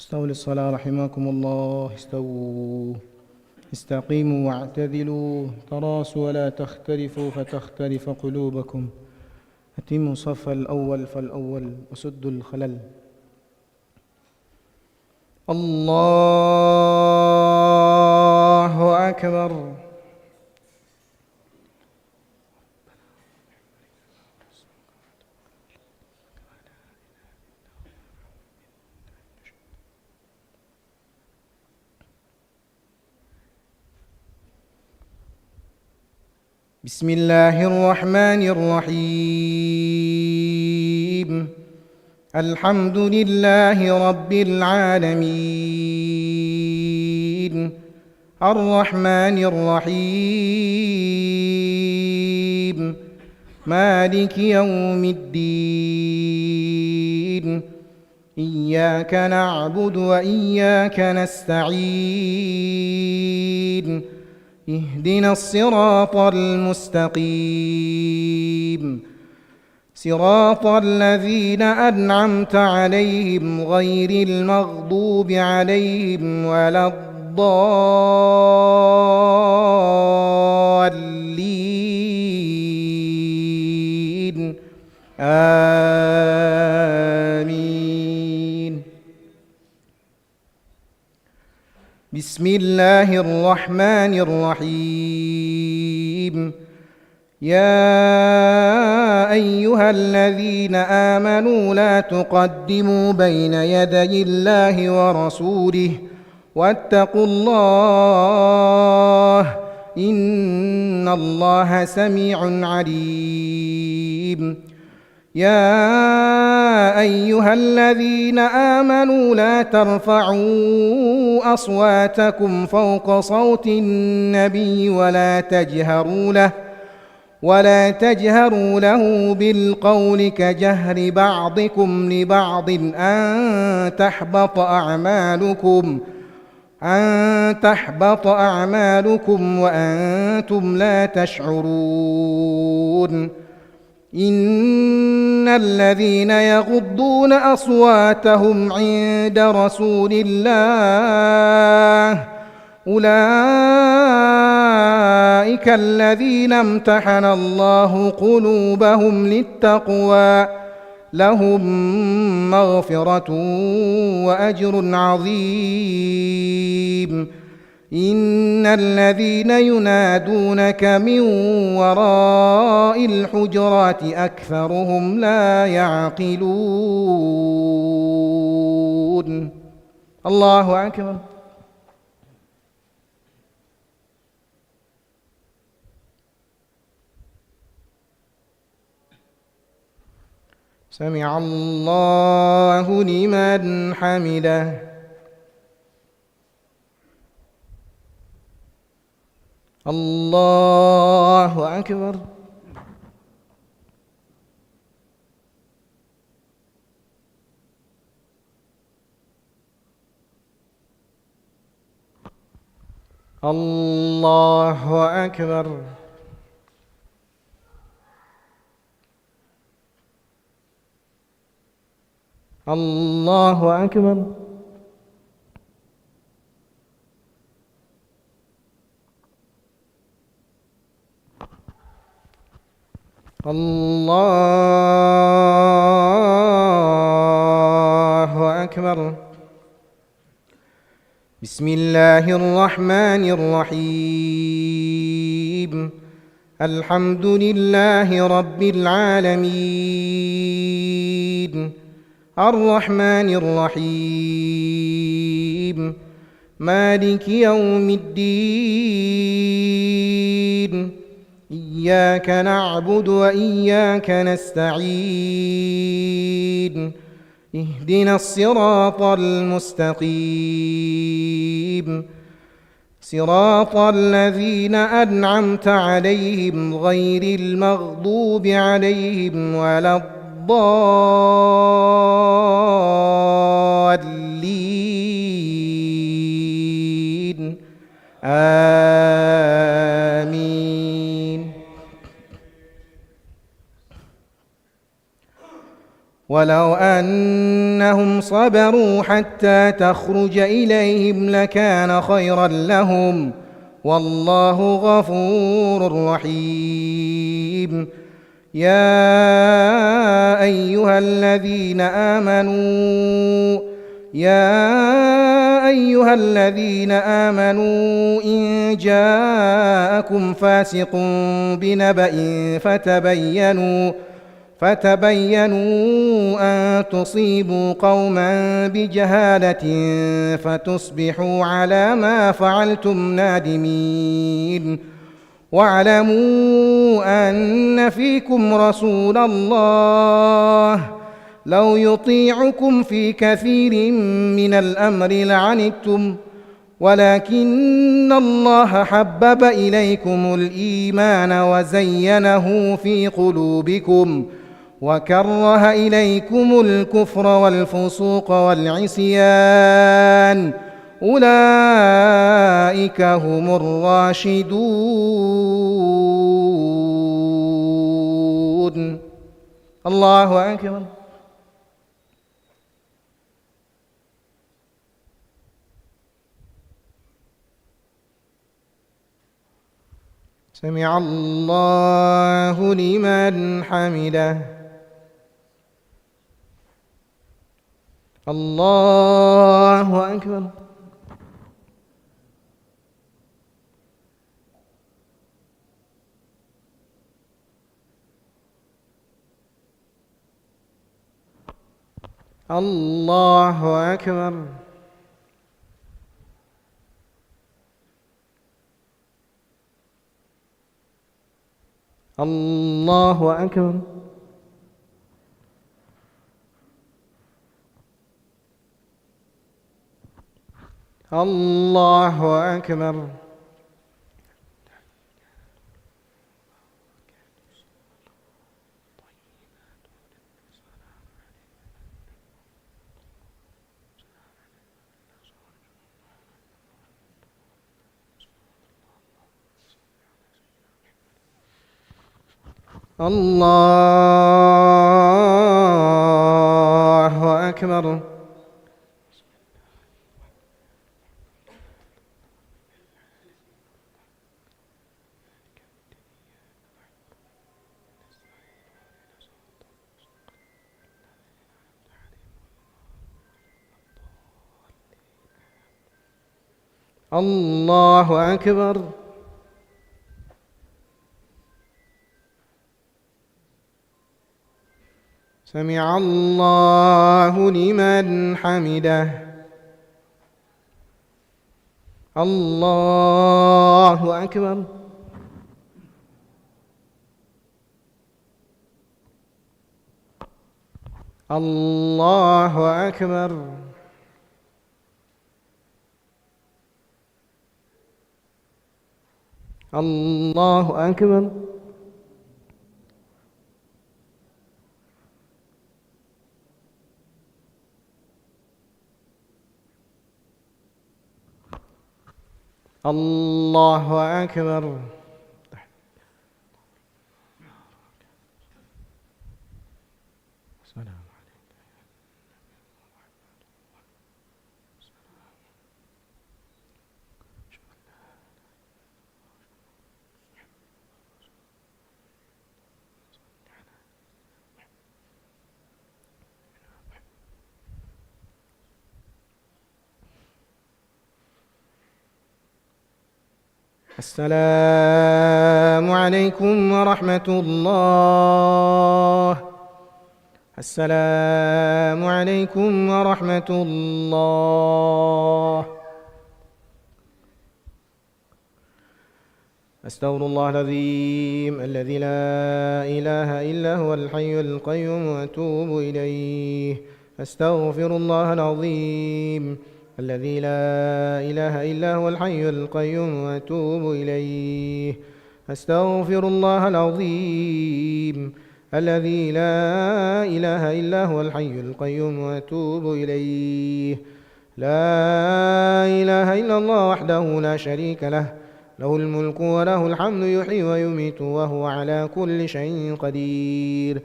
استووا للصلاة رحمكم الله. استووا، استقيموا واعتدلوا، تراصوا ولا تختلفوا فتختلف قلوبكم. أتموا صف الأول فالأول وسدوا الخلل. الله أكبر. بسم الله الرحمن الرحيم. الحمد لله رب العالمين، الرحمن الرحيم، مالك يوم الدين. إياك نعبد وإياك نستعين. اهدنا الصراط المستقيم، صراط الذين أنعمت عليهم غير المغضوب عليهم ولا الضالين. آمين. بسم الله الرحمن الرحيم. يا أيها الذين آمنوا لا تقدموا بين يدي الله ورسوله واتقوا الله، إن الله سميع عليم. يا أيها الذين آمنوا لا ترفعوا أصواتكم فوق صوت النبي ولا تجهروا له بالقول كجهر بعضكم لبعض أن تحبط أعمالكم وأنتم لا تشعرون. إن الذين يغضون أصواتهم عند رسول الله أولئك الذين امتحن الله قلوبهم للتقوى، لهم مغفرة وأجر عظيم. إن الذين ينادونك من وراء الحجرات أكثرهم لا يعقلون. الله أكبر. سمع الله لمن حمده. الله أكبر. الله أكبر. الله أكبر. الله أكبر. بسم الله الرحمن الرحيم. الحمد لله رب العالمين، الرحمن الرحيم، مالك يوم الدين. إياك نعبد وإياك نستعين. اهدنا الصراط المستقيم، صراط الذين أنعمت عليهم غير المغضوب عليهم ولا الضالين. آمين. ولو أنهم صبروا حتى تخرج إليهم لكان خيرا لهم والله غفور رحيم. يا أيها الذين آمنوا إن جاءكم فاسق بنبأ فتبينوا أن تصيبوا قوما بجهالة فتصبحوا على ما فعلتم نادمين. واعلموا أن فيكم رسول الله لو يطيعكم في كثير من الأمر لعنتم ولكن الله حبب إليكم الإيمان وزينه في قلوبكم وكره إليكم الكفر والفسوق والعصيان أولئك هم الراشدون. الله أكبر. سمع الله لمن حمده. الله أكبر. الله أكبر. الله أكبر. الله أكبر. الله أكبر. الله أكبر. سمع الله لمن حمده. الله أكبر. الله أكبر. الله أكبر. الله أكبر. السلام عليكم ورحمة الله. السلام عليكم ورحمة الله. أستغفر الله العظيم الذي لا إله إلا هو الحي القيوم وأتوب إليه. أستغفر الله العظيم الذي لا إله إلا هو الحي القيوم وأتوب إليه. أستغفر الله العظيم الذي لا إله إلا هو الحي القيوم وأتوب إليه. لا إله إلا الله وحده لا شريك له، له الملك وله الحمد، يحيي ويميت وهو على كل شيء قدير.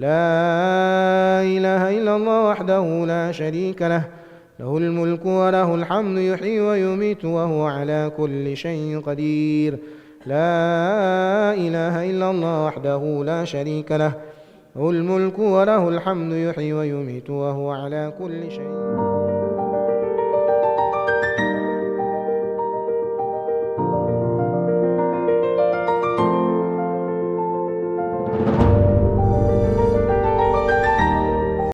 لا إله إلا الله وحده لا شريك له، له الملك وله الحمد يحيي ويميت وهو على كل شيء قدير. لا إله إلا الله وحده لا شريك له، له الملك وله الحمد يحيي ويميت وهو على كل شيء